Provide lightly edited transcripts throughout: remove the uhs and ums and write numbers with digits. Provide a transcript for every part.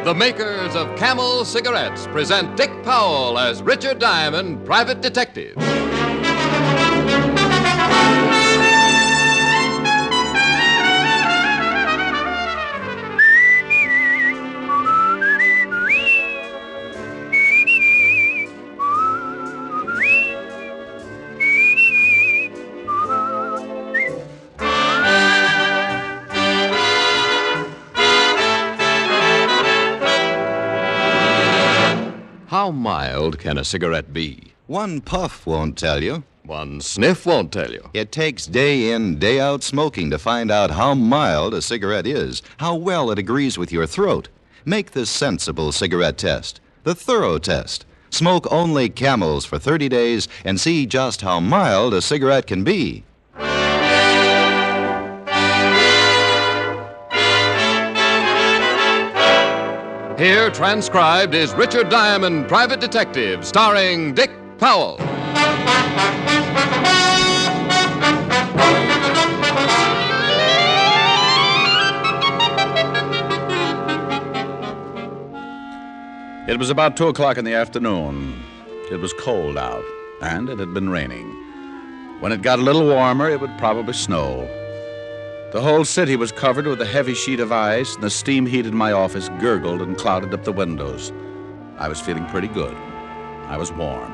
The makers of Camel cigarettes present Dick Powell as Richard Diamond, private detective. How mild can a cigarette be? One puff won't tell you. One sniff won't tell you. It takes day in, day out smoking to find out how mild a cigarette is, how well it agrees with your throat. Make the sensible cigarette test, the thorough test. Smoke only Camels for 30 days and see just how mild a cigarette can be. Here, transcribed, is Richard Diamond, private detective, starring Dick Powell. It was about 2 o'clock in the afternoon. It was cold out, and it had been raining. When it got a little warmer, it would probably snow. The whole city was covered with a heavy sheet of ice, and the steam heat in my office gurgled and clouded up the windows. I was feeling pretty good. I was warm.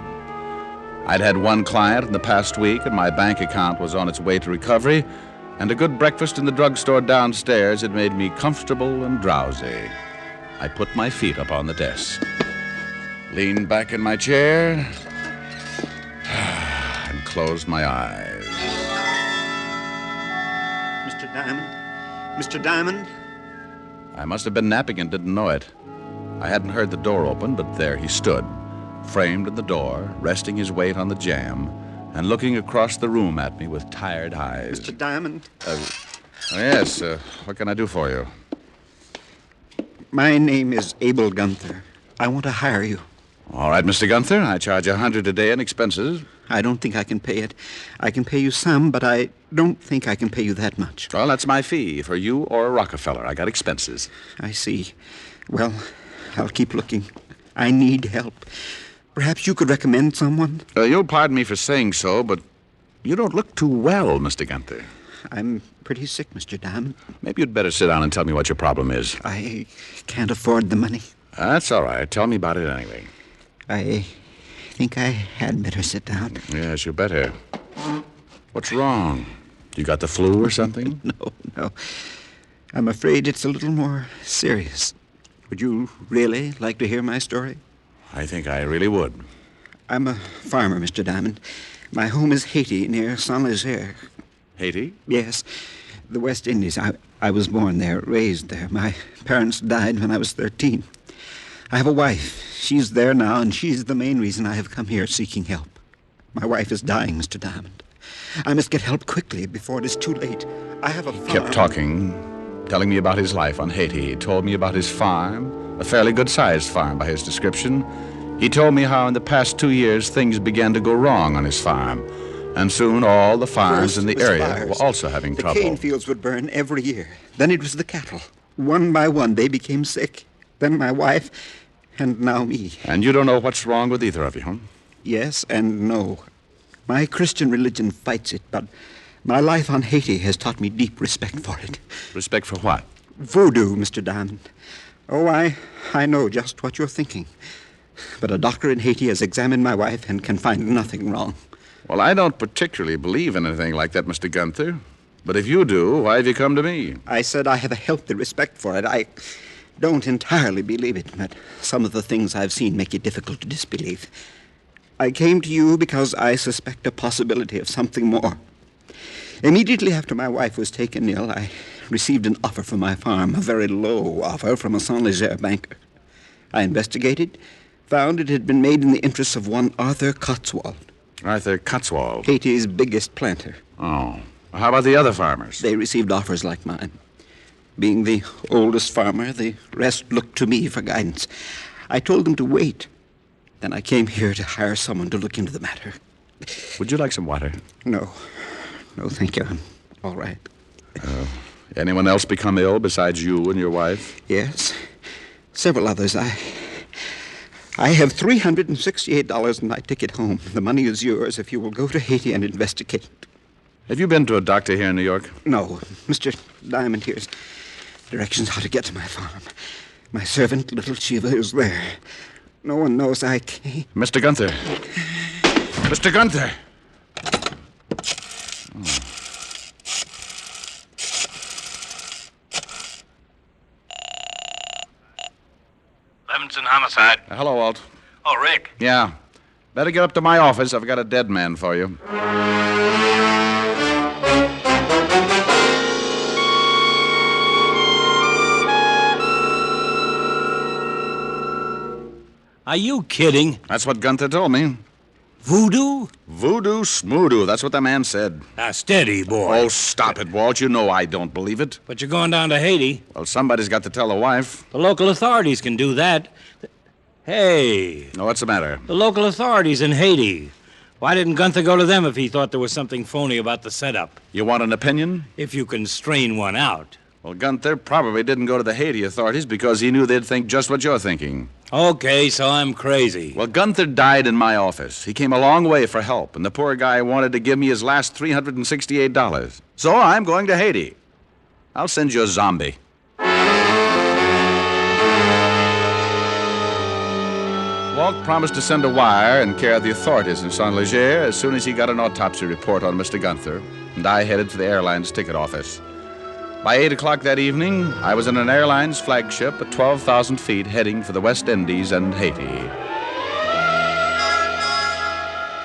I'd had one client in the past week, and my bank account was on its way to recovery, and a good breakfast in the drugstore downstairs had made me comfortable and drowsy. I put my feet up on the desk, leaned back in my chair, and closed my eyes. Mr. Diamond? Mr. Diamond? I must have been napping and didn't know it. I hadn't heard the door open, but there he stood, framed in the door, resting his weight on the jamb, and looking across the room at me with tired eyes. Mr. Diamond? Yes, what can I do for you? My name is Abel Gunther. I want to hire you. All right, Mr. Gunther, I charge $100 a day in expenses. I don't think I can pay it. I can pay you some, but I don't think I can pay you that much. Well, that's my fee for you or a Rockefeller. I got expenses. I see. Well, I'll keep looking. I need help. Perhaps you could recommend someone? You'll pardon me for saying so, but you don't look too well, Mr. Gunther. I'm pretty sick, Mr. Diamond. Maybe you'd better sit down and tell me what your problem is. I can't afford the money. That's all right. Tell me about it anyway. I think I had better sit down. Yes, you better. What's wrong? You got the flu or something? No. I'm afraid it's a little more serious. Would you really like to hear my story? I think I really would. I'm a farmer, Mr. Diamond. My home is Haiti, near Saint-Nazaire. Haiti? Yes, the West Indies. I was born there, raised there. My parents died when I was 13. I have a wife. She's there now, and she's the main reason I have come here seeking help. My wife is dying, Mr. Diamond. I must get help quickly before it is too late. I have a farm. He kept talking, telling me about his life on Haiti. He told me about his farm, a fairly good-sized farm by his description. He told me how in the past 2 years things began to go wrong on his farm. And soon all the farms in the area were also having trouble. The cane fields would burn every year. Then it was the cattle. One by one, they became sick. Then my wife, and now me. And you don't know what's wrong with either of you, huh? Yes and no. My Christian religion fights it, but my life on Haiti has taught me deep respect for it. Respect for what? Voodoo, Mr. Diamond. Oh, I know just what you're thinking. But a doctor in Haiti has examined my wife and can find nothing wrong. Well, I don't particularly believe in anything like that, Mr. Gunther. But if you do, why have you come to me? I said I have a healthy respect for it. I don't entirely believe it, but some of the things I've seen make it difficult to disbelieve. I came to you because I suspect a possibility of something more. Immediately after my wife was taken ill, I received an offer from my farm, a very low offer from a Saint-Nazaire banker. I investigated, found it had been made in the interests of one Arthur Cotswold. Arthur Cotswold? Haiti's biggest planter. Oh. How about the other farmers? They received offers like mine. Being the oldest farmer, the rest looked to me for guidance. I told them to wait. Then I came here to hire someone to look into the matter. Would you like some water? No, thank you. I'm all right. Anyone else become ill besides you and your wife? Yes. Several others. I have $368 in my ticket home. The money is yours if you will go to Haiti and investigate. Have you been to a doctor here in New York? No. Mr. Diamond, here's directions how to get to my farm. My servant, little Chiva, is there. No one knows I came. Mr. Gunther. Mr. Gunther! Levinson Homicide. Hello, Walt. Oh, Rick. Yeah. Better get up to my office. I've got a dead man for you. Are you kidding? That's what Gunther told me. Voodoo? Voodoo smoodoo. That's what the man said. Steady, boy. Oh, stop it, Walt. You know I don't believe it. But you're going down to Haiti. Well, somebody's got to tell the wife. The local authorities can do that. Hey, No, what's the matter? the local authorities in Haiti. Why didn't Gunther go to them if he thought there was something phony about the setup? You want an opinion? If you can strain one out. Well, Gunther probably didn't go to the Haiti authorities because he knew they'd think just what you're thinking. Okay, so I'm crazy. Well, Gunther died in my office. He came a long way for help, and the poor guy wanted to give me his last $368. So I'm going to Haiti. I'll send you a zombie. Walt promised to send a wire in care of the authorities in Saint Leger as soon as he got an autopsy report on Mr. Gunther, and I headed to the airline's ticket office. By 8 o'clock that evening, I was in an airline's flagship at 12,000 feet heading for the West Indies and Haiti.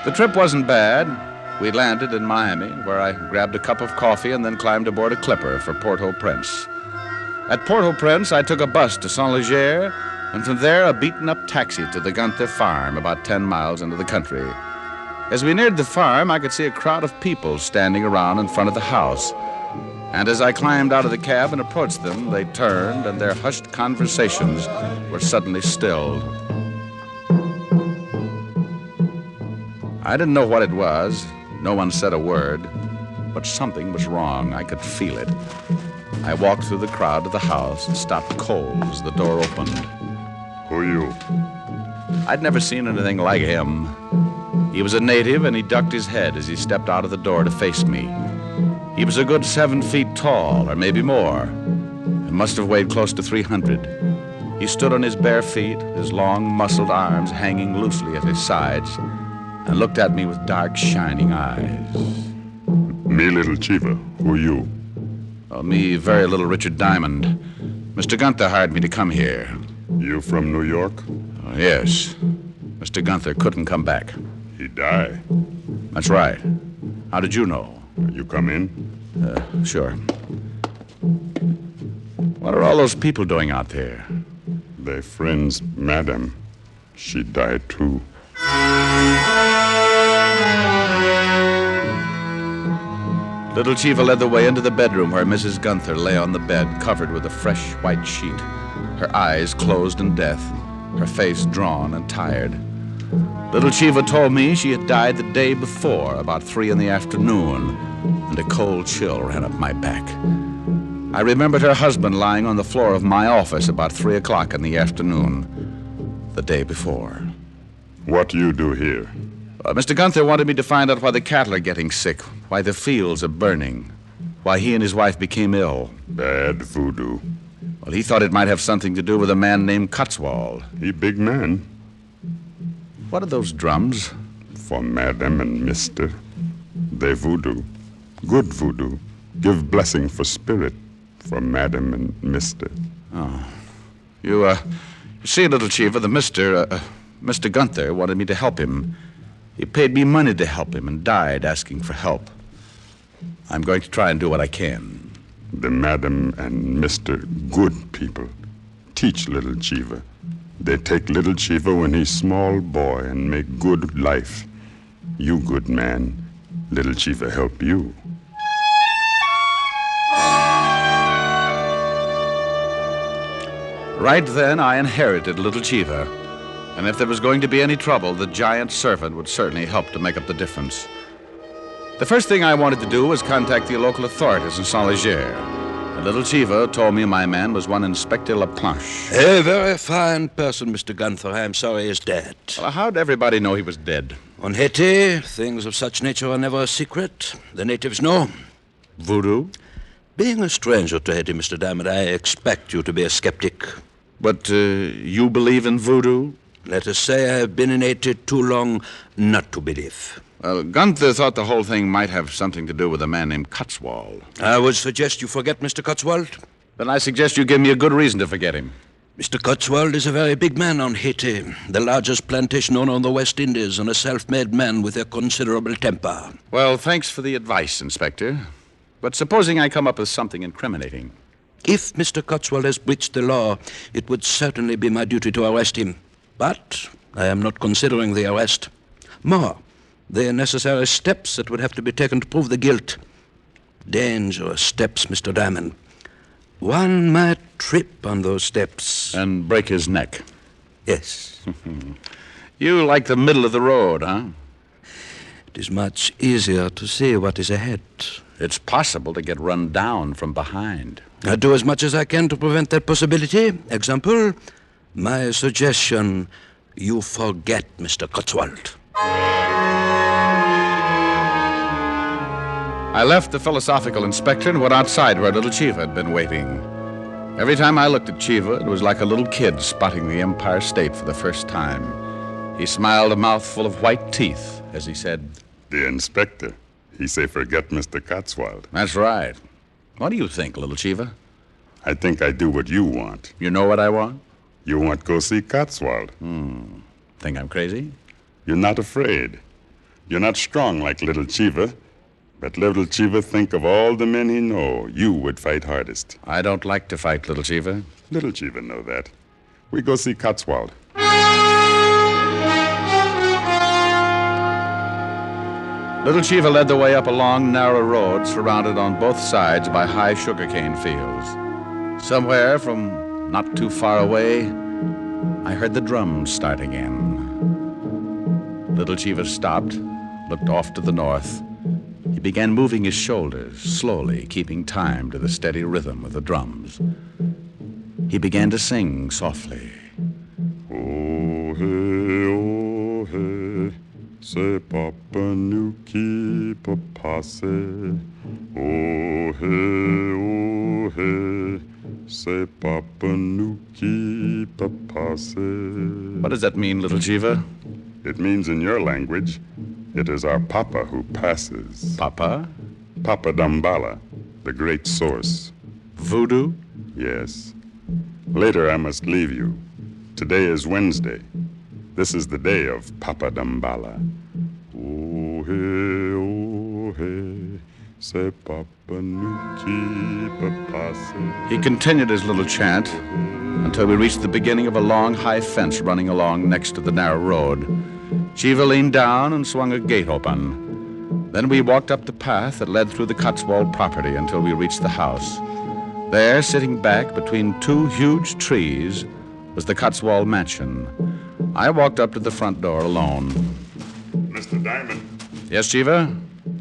The trip wasn't bad. We landed in Miami, where I grabbed a cup of coffee and then climbed aboard a clipper for Port-au-Prince. At Port-au-Prince, I took a bus to Saint Leger, and from there a beaten-up taxi to the Gunther farm about 10 miles into the country. As we neared the farm, I could see a crowd of people standing around in front of the house. And as I climbed out of the cab and approached them, they turned, and their hushed conversations were suddenly stilled. I didn't know what it was. No one said a word. But something was wrong. I could feel it. I walked through the crowd to the house and stopped cold as the door opened. Who are you? I'd never seen anything like him. He was a native, and he ducked his head as he stepped out of the door to face me. He was a good 7 feet tall, or maybe more, and must have weighed close to 300. He stood on his bare feet, his long, muscled arms hanging loosely at his sides, and looked at me with dark, shining eyes. Me, little Chiva. Who are you? Oh, me, very little Richard Diamond. Mr. Gunther hired me to come here. You from New York? Oh, yes. Mr. Gunther couldn't come back. He died. That's right. How did you know? You come in? Sure. What are all those people doing out there? Their friend's madam. She died too. Little Chiva led the way into the bedroom where Mrs. Gunther lay on the bed, covered with a fresh white sheet, her eyes closed in death, her face drawn and tired. Little Chiva told me she had died the day before, about 3 in the afternoon, and a cold chill ran up my back. I remembered her husband lying on the floor of my office about 3 o'clock in the afternoon, the day before. What do you do here? Mr. Gunther wanted me to find out why the cattle are getting sick, why the fields are burning, why he and his wife became ill. Bad voodoo. Well, he thought it might have something to do with a man named Cotswold. He big man. What are those drums? For madam and mister. They voodoo. Good voodoo. Give blessing for spirit. For madam and mister. Oh. You see, little Chiva, the Mr. Gunther wanted me to help him. He paid me money to help him and died asking for help. I'm going to try and do what I can. The madam and mister good people. Teach little Chiva. They take little Chiva when he's small boy and make good life. You good man. Little Chiva help you. Right then, I inherited little Chiva. And if there was going to be any trouble, the giant servant would certainly help to make up the difference. The first thing I wanted to do was contact the local authorities in Saint Leger. The little Chiva told me my man was one Inspector Laplanche. A very fine person, Mr. Gunther. I am sorry is dead. Well, how'd everybody know he was dead? On Haiti, things of such nature are never a secret. The natives know. Voodoo? Being a stranger to Haiti, Mr. Diamond, I expect you to be a skeptic. But you believe in voodoo? Let us say I have been in Haiti too long not to believe. Well, Gunther thought the whole thing might have something to do with a man named Cotswold. I would suggest you forget Mr. Cotswold. Then I suggest you give me a good reason to forget him. Mr. Cotswold is a very big man on Haiti, the largest plantation owner on the West Indies, and a self-made man with a considerable temper. Well, thanks for the advice, Inspector. But supposing I come up with something incriminating. If Mr. Cotswold has breached the law, it would certainly be my duty to arrest him. But I am not considering the arrest. More, the necessary steps that would have to be taken to prove the guilt. Dangerous steps, Mr. Diamond. One might trip on those steps. And break his neck. Yes. You like the middle of the road, huh? It is much easier to see what is ahead. It's possible to get run down from behind. I do as much as I can to prevent that possibility. Example, my suggestion, you forget Mr. Cotswold. I left the philosophical inspector and went outside where little Chiva had been waiting. Every time I looked at Chiva, it was like a little kid spotting the Empire State for the first time. He smiled a mouthful of white teeth as he said, The inspector, he say forget Mr. Cotswold. That's right. What do you think, little Chiva? I think I do what you want. You know what I want? You want go see Cotswold. Think I'm crazy? You're not afraid. You're not strong like little Chiva. But little Chiva think of all the men he know, you would fight hardest. I don't like to fight, little Chiva. Little Chiva know that. We go see Cotswold. Little Chiva led the way up a long, narrow road surrounded on both sides by high sugarcane fields. Somewhere from not too far away, I heard the drums start again. Little Chiva stopped, looked off to the north. He began moving his shoulders, slowly, keeping time to the steady rhythm of the drums. He began to sing softly. Oh, hey, say Papa Nuki Papase. Oh, hey, say Papa Nuki Papase. What does that mean, little Chiva? It means in your language, it is our Papa who passes. Papa? Papa Damballa, the great source. Voodoo? Yes. Later I must leave you. Today is Wednesday. This is the day of Papa Damballa. Oh, hey, say Papa Nuki Papase. He continued his little chant until we reached the beginning of a long, high fence running along next to the narrow road. Chiva leaned down and swung a gate open. Then we walked up the path that led through the Cotswold property until we reached the house. There, sitting back between two huge trees, was the Cotswold mansion. I walked up to the front door alone. Mr. Diamond, Yes, Chiva?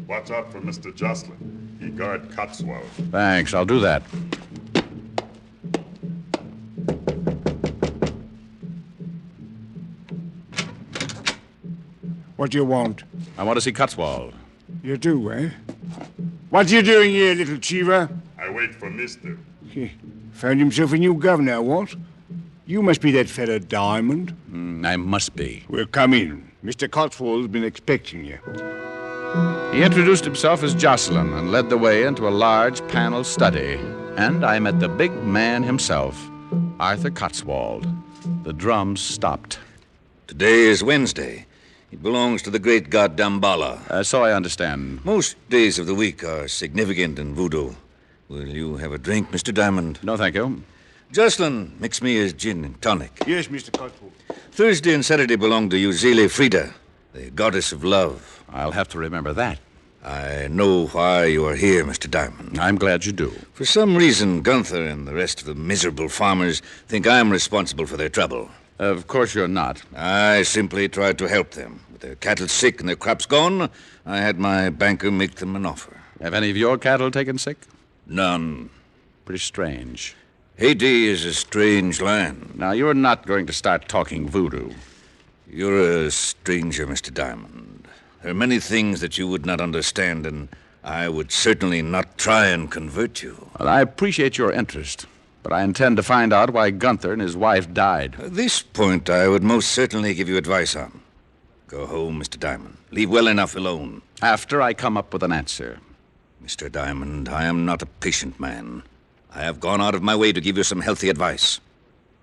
watch out for Mr. Jocelyn. He guard Cotswold. Thanks, I'll do that. What do you want? I want to see Cotswold. You do, eh? What are you doing here, little Chiva? I wait for Mister. Found himself a new governor, what? You must be that fella Diamond. I must be. Well, come in. Mr. Cotswold's been expecting you. He introduced himself as Jocelyn and led the way into a large panel study. And I met the big man himself, Arthur Cotswold. The drums stopped. Today is Wednesday. It belongs to the great god Damballa. So I understand. Most days of the week are significant in voodoo. Will you have a drink, Mr. Diamond? No, thank you. Jocelyn, mix me a gin and tonic. Yes, Mr. Cotswold. Thursday and Saturday belong to Uzile Frida, the goddess of love. I'll have to remember that. I know why you are here, Mr. Diamond. I'm glad you do. For some reason, Gunther and the rest of the miserable farmers think I'm responsible for their trouble. Of course you're not. I simply tried to help them. With their cattle sick and their crops gone, I had my banker make them an offer. Have any of your cattle taken sick? None. Pretty strange. Haiti is a strange land. Now, you're not going to start talking voodoo. You're a stranger, Mr. Diamond. There are many things that you would not understand, and I would certainly not try and convert you. Well, I appreciate your interest, but I intend to find out why Gunther and his wife died. This point I would most certainly give you advice on. Go home, Mr. Diamond. Leave well enough alone. After I come up with an answer. Mr. Diamond, I am not a patient man. I have gone out of my way to give you some healthy advice.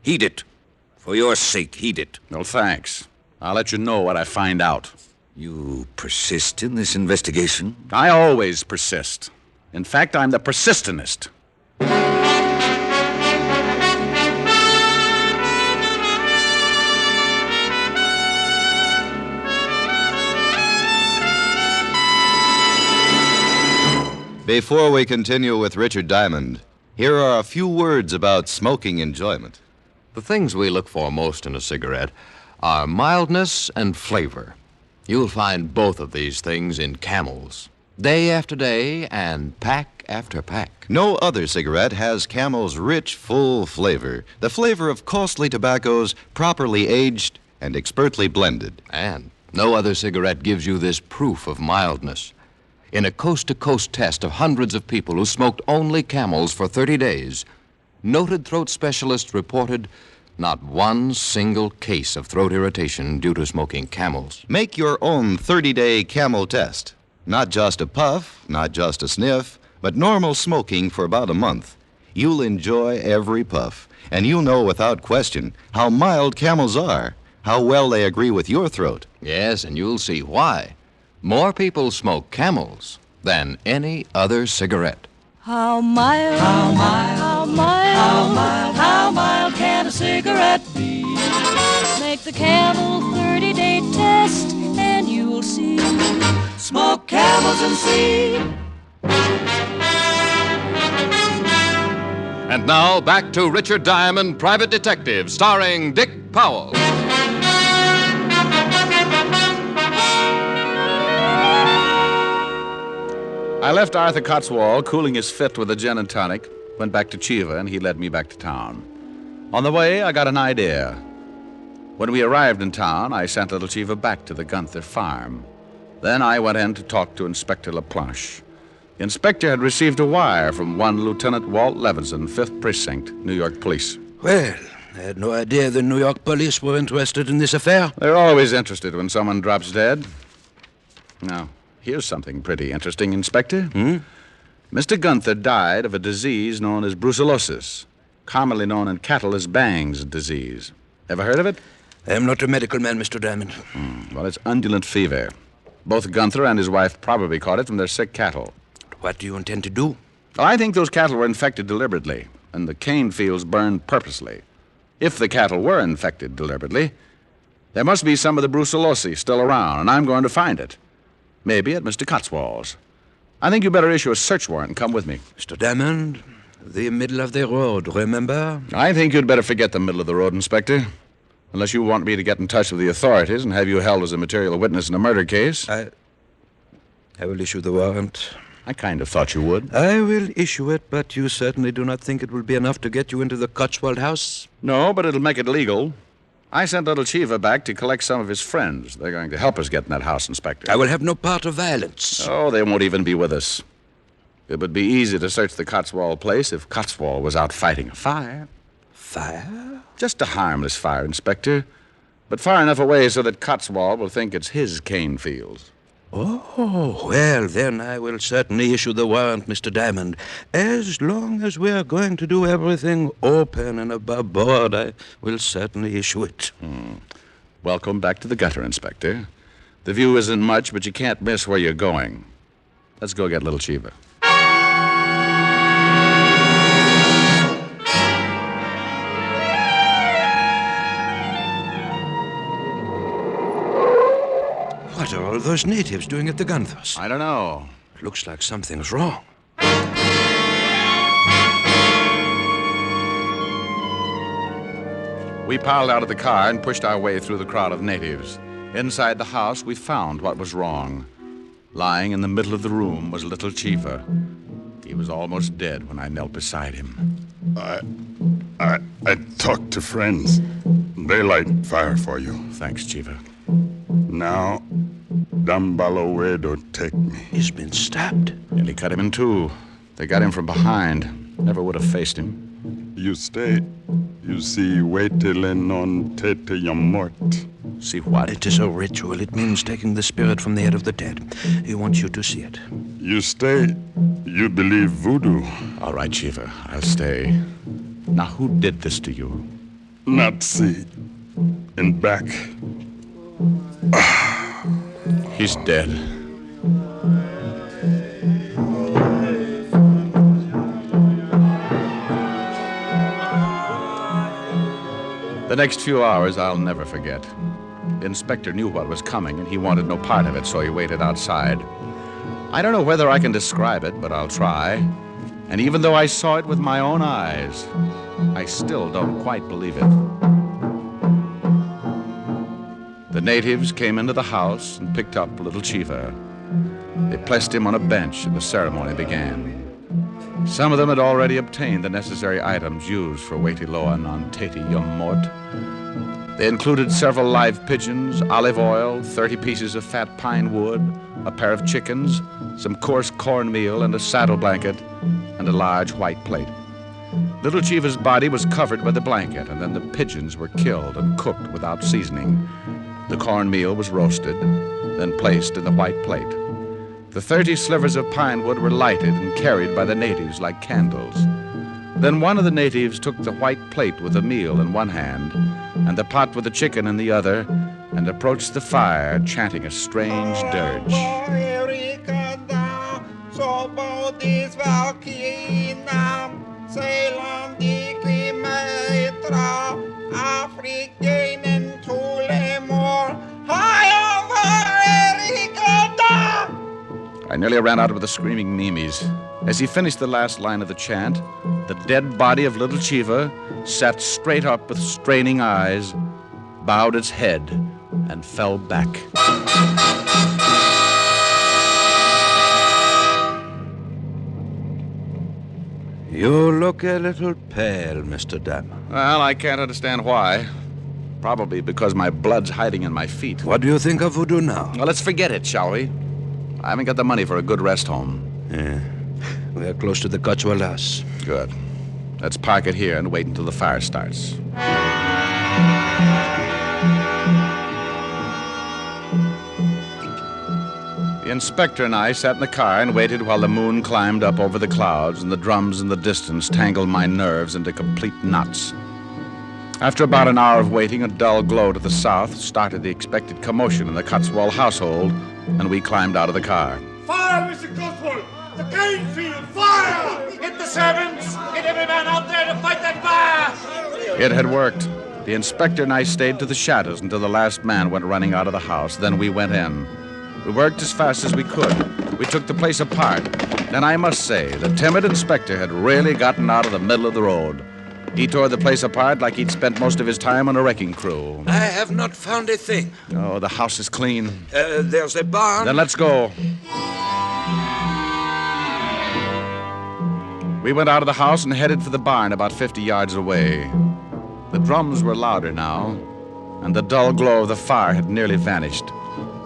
Heed it. For your sake, heed it. Well, thanks. I'll let you know what I find out. You persist in this investigation? I always persist. In fact, I'm the persistentist. Before we continue with Richard Diamond, here are a few words about smoking enjoyment. The things we look for most in a cigarette are mildness and flavor. You'll find both of these things in Camels, day after day and pack after pack. No other cigarette has Camel's rich, full flavor, the flavor of costly tobaccos properly aged and expertly blended. And no other cigarette gives you this proof of mildness. In a coast-to-coast test of hundreds of people who smoked only Camels for 30 days, noted throat specialists reported not one single case of throat irritation due to smoking Camels. Make your own 30-day Camel test. Not just a puff, not just a sniff, but normal smoking for about a month. You'll enjoy every puff, and you'll know without question how mild Camels are, how well they agree with your throat. Yes, and you'll see why. More people smoke Camels than any other cigarette. How mild, how mild, how mild, how mild, how mild can a cigarette be? Make the Camel 30-day test and you'll see. Smoke Camels and see. And now, back to Richard Diamond, Private Detective, starring Dick Powell. I left Arthur Cotswold cooling his fit with a gin and tonic, went back to Chiva, and he led me back to town. On the way, I got an idea. When we arrived in town, I sent little Chiva back to the Gunther farm. Then I went in to talk to Inspector LaPlanche. The inspector had received a wire from one Lieutenant Walt Levinson, 5th Precinct, New York Police. Well, I had no idea the New York police were interested in this affair. They're always interested when someone drops dead. Now, here's something pretty interesting, Inspector. Mr. Gunther died of a disease known as brucellosis, commonly known in cattle as Bang's disease. Ever heard of it? I am not a medical man, Mr. Diamond. Well, it's undulant fever. Both Gunther and his wife probably caught it from their sick cattle. What do you intend to do? Well, I think those cattle were infected deliberately, and the cane fields burned purposely. If the cattle were infected deliberately, there must be some of the brucellosis still around, and I'm going to find it. Maybe at Mr. Cotswold's. I think you better issue a search warrant and come with me. Mr. Diamond, the middle of the road, remember? I think you'd better forget the middle of the road, Inspector. Unless you want me to get in touch with the authorities and have you held as a material witness in a murder case. I will issue the warrant. I kind of thought you would. I will issue it, but you certainly do not think it will be enough to get you into the Cotswold house? No, but it'll make it legal. I sent little Chiva back to collect some of his friends. They're going to help us get in that house, Inspector. I will have no part of violence. Oh, they won't even be with us. It would be easy to search the Cotswold place if Cotswold was out fighting a fire. Fire? Just a harmless fire, Inspector. But far enough away so that Cotswold will think it's his cane fields. Oh, well, then I will certainly issue the warrant, Mr. Diamond. As long as we are going to do everything open and above board, I will certainly issue it. Welcome back to the gutter, Inspector. The view isn't much, but you can't miss where you're going. Let's go get little Chiva. What are all those natives doing at the Gunthers? I don't know. Looks like something's wrong. We piled out of the car and pushed our way through the crowd of natives. Inside the house, we found what was wrong. Lying in the middle of the room was little Chiva. He was almost dead when I knelt beside him. I talked to friends. They light fire for you. Thanks, Chiva. Now, Dambalowedo take me. He's been stabbed. Nearly cut him in two. They got him from behind. Never would have faced him. You stay. You see, waitele non tete yamort. See what? It is a ritual. It means taking the spirit from the head of the dead. He wants you to see it. You stay. You believe voodoo. All right, Chiva. I'll stay. Now, who did this to you? Nazi. In back. He's dead. The next few hours I'll never forget. The inspector knew what was coming, and he wanted no part of it, so he waited outside. I don't know whether I can describe it, but I'll try. And even though I saw it with my own eyes, I still don't quite believe it. The natives came into the house and picked up little Chiva. They placed him on a bench, and the ceremony began. Some of them had already obtained the necessary items used for Waitiloa non Teti Yum Mort. They included several live pigeons, olive oil, 30 pieces of fat pine wood, a pair of chickens, some coarse cornmeal, and a saddle blanket, and a large white plate. Little Chiva's body was covered by the blanket, and then the pigeons were killed and cooked without seasoning. The cornmeal was roasted, then placed in the white plate. The 30 slivers of pine wood were lighted and carried by the natives like candles. Then one of the natives took the white plate with the meal in one hand and the pot with the chicken in the other and approached the fire, chanting a strange dirge. I nearly ran out with the screaming Mimis. As he finished the last line of the chant, the dead body of little Chiva sat straight up with straining eyes, bowed its head, and fell back. You look a little pale, Mr. Diamond. Well, I can't understand why. Probably because my blood's hiding in my feet. What do you think of voodoo now? Well, let's forget it, shall we? I haven't got the money for a good rest home. Yeah. We are close to the Cotswolds. Good. Let's park it here and wait until the fire starts. The inspector and I sat in the car and waited while the moon climbed up over the clouds and the drums in the distance tangled my nerves into complete knots. After about an hour of waiting, a dull glow to the south started the expected commotion in the Cotswold household, and we climbed out of the car. Fire, Mr. Cotswold! The grain field! Fire! Get the servants! Get every man out there to fight that fire! It had worked. The inspector and I stayed to the shadows until the last man went running out of the house. Then we went in. We worked as fast as we could. We took the place apart. Then I must say, the timid inspector had really gotten out of the middle of the road. He tore the place apart like he'd spent most of his time on a wrecking crew. I have not found a thing. Oh, the house is clean. There's a barn. Then let's go. We went out of the house and headed for the barn about 50 yards away. The drums were louder now, and the dull glow of the fire had nearly vanished.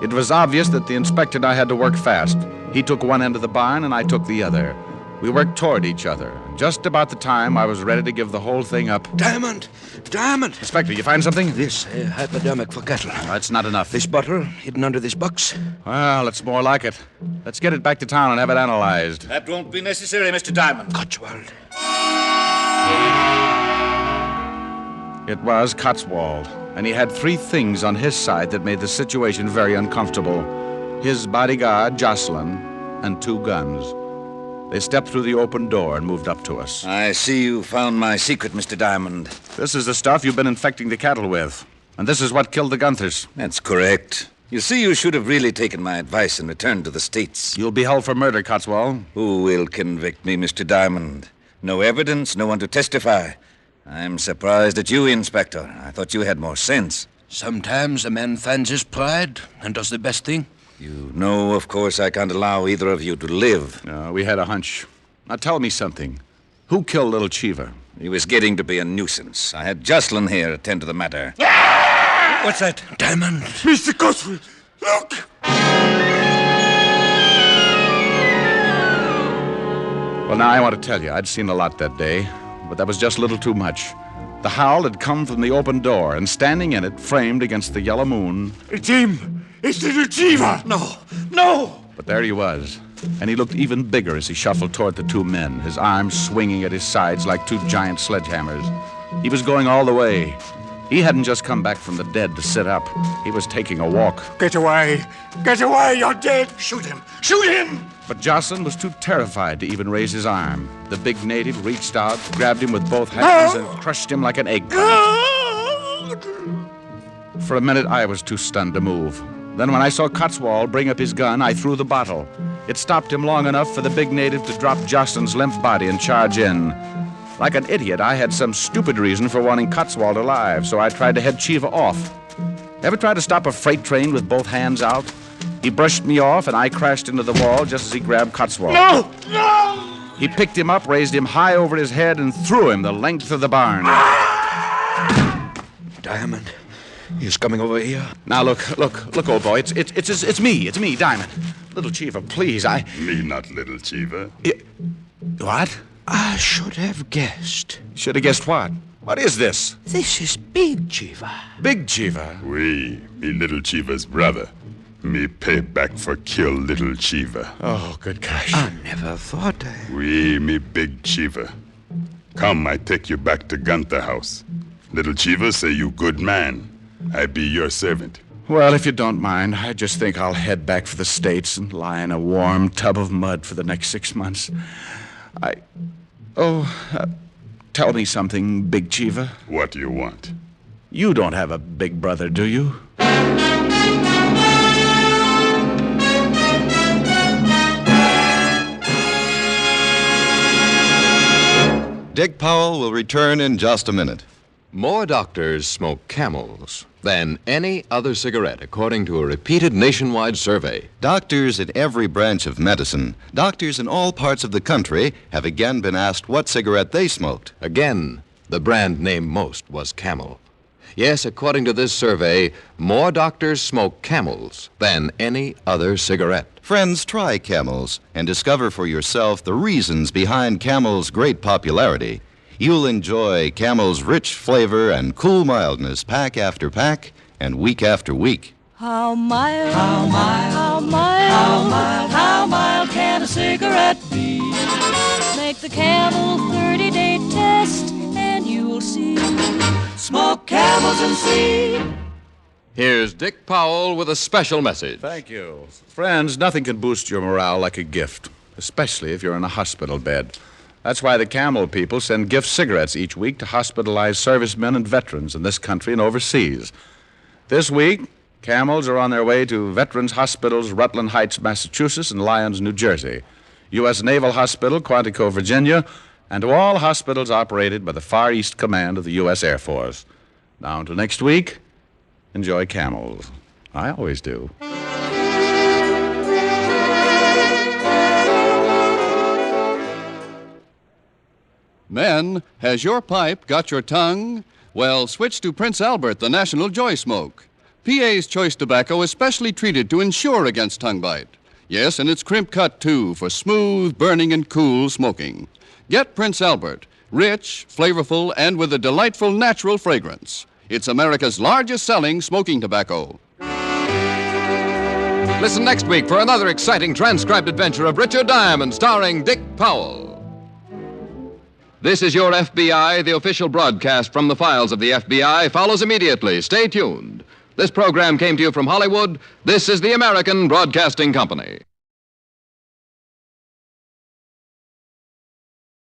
It was obvious that the inspector and I had to work fast. He took one end of the barn, and I took the other. We worked toward each other. Just about the time I was ready to give the whole thing up. Diamond! Diamond! Inspector, you find something? This hypodermic for cattle. That's not enough. This bottle hidden under this box. Well, it's more like it. Let's get it back to town and have it analyzed. That won't be necessary, Mr. Diamond. Cotswold. It was Cotswold, and he had 3 things on his side that made the situation very uncomfortable. His bodyguard, Jocelyn, and 2 guns. They stepped through the open door and moved up to us. I see you found my secret, Mr. Diamond. This is the stuff you've been infecting the cattle with. And this is what killed the Gunthers. That's correct. You see, you should have really taken my advice and returned to the States. You'll be held for murder, Cotswold. Who will convict me, Mr. Diamond? No evidence, no one to testify. I'm surprised at you, Inspector. I thought you had more sense. Sometimes a man finds his pride and does the best thing. You know, of course, I can't allow either of you to live. No, we had a hunch. Now tell me something. Who killed little Chiva? He was getting to be a nuisance. I had Jocelyn here attend to the matter. What's that? Diamond. Mr. Cotswold, look! Well, now I want to tell you, I'd seen a lot that day, but that was just a little too much. The howl had come from the open door, and standing in it, framed against the yellow moon... It's him! It's little Chiva! No! But there he was, and he looked even bigger as he shuffled toward the two men, his arms swinging at his sides like two giant sledgehammers. He was going all the way. He hadn't just come back from the dead to sit up. He was taking a walk. Get away! Get away! You're dead! Shoot him! Shoot him! But Jocelyn was too terrified to even raise his arm. The big native reached out, grabbed him with both hands, and crushed him like an eggplant. For a minute, I was too stunned to move. Then when I saw Cotswold bring up his gun, I threw the bottle. It stopped him long enough for the big native to drop Jocelyn's limp body and charge in. Like an idiot, I had some stupid reason for wanting Cotswold alive, so I tried to head Chiva off. Ever tried to stop a freight train with both hands out? He brushed me off, and I crashed into the wall just as he grabbed Cotswold. No! He picked him up, raised him high over his head, and threw him the length of the barn. Diamond, he's coming over here. Now, look, old boy. It's me, Diamond. Little Chiva, please, Me not little Chiva. What? I should have guessed. Should have guessed what? What is this? This is Big Chiva. Big Chiva? We, me little Chiva's brother. Me pay back for kill little Chiva. Oh, good gosh. I never thought We, me big Chiva. Come, I take you back to Gunther house. Little Chiva say you good man. I be your servant. Well, if you don't mind, I just think I'll head back for the States and lie in a warm tub of mud for the next 6 months. Tell me something, Big Chiva. What do you want? You don't have a big brother, do you? Dick Powell will return in just a minute. More doctors smoke Camels than any other cigarette, according to a repeated nationwide survey. Doctors in every branch of medicine, doctors in all parts of the country, have again been asked what cigarette they smoked. Again, the brand named most was Camel. Yes, according to this survey, more doctors smoke Camels than any other cigarette. Friends, try Camels and discover for yourself the reasons behind Camel's great popularity. You'll enjoy Camel's rich flavor and cool mildness pack after pack and week after week. How mild, how mild, how mild, how mild, how mild can a cigarette be? Make the Camel 30-day test and you'll see. Smoke Camels and see. Here's Dick Powell with a special message. Thank you. Friends, nothing can boost your morale like a gift, especially if you're in a hospital bed. That's why the Camel people send gift cigarettes each week to hospitalized servicemen and veterans in this country and overseas. This week, Camels are on their way to Veterans Hospitals, Rutland Heights, Massachusetts, and Lyons, New Jersey, U.S. Naval Hospital, Quantico, Virginia, and to all hospitals operated by the Far East Command of the U.S. Air Force. Now until next week, enjoy Camels. I always do. Men, has your pipe got your tongue? Well, switch to Prince Albert, the National Joy Smoke. PA's Choice Tobacco is specially treated to ensure against tongue bite. Yes, and it's crimp cut, too, for smooth, burning, and cool smoking. Get Prince Albert, rich, flavorful, and with a delightful natural fragrance. It's America's largest selling smoking tobacco. Listen next week for another exciting transcribed adventure of Richard Diamond, starring Dick Powell. This is Your FBI. The official broadcast from the files of the FBI follows immediately. Stay tuned. This program came to you from Hollywood. This is the American Broadcasting Company.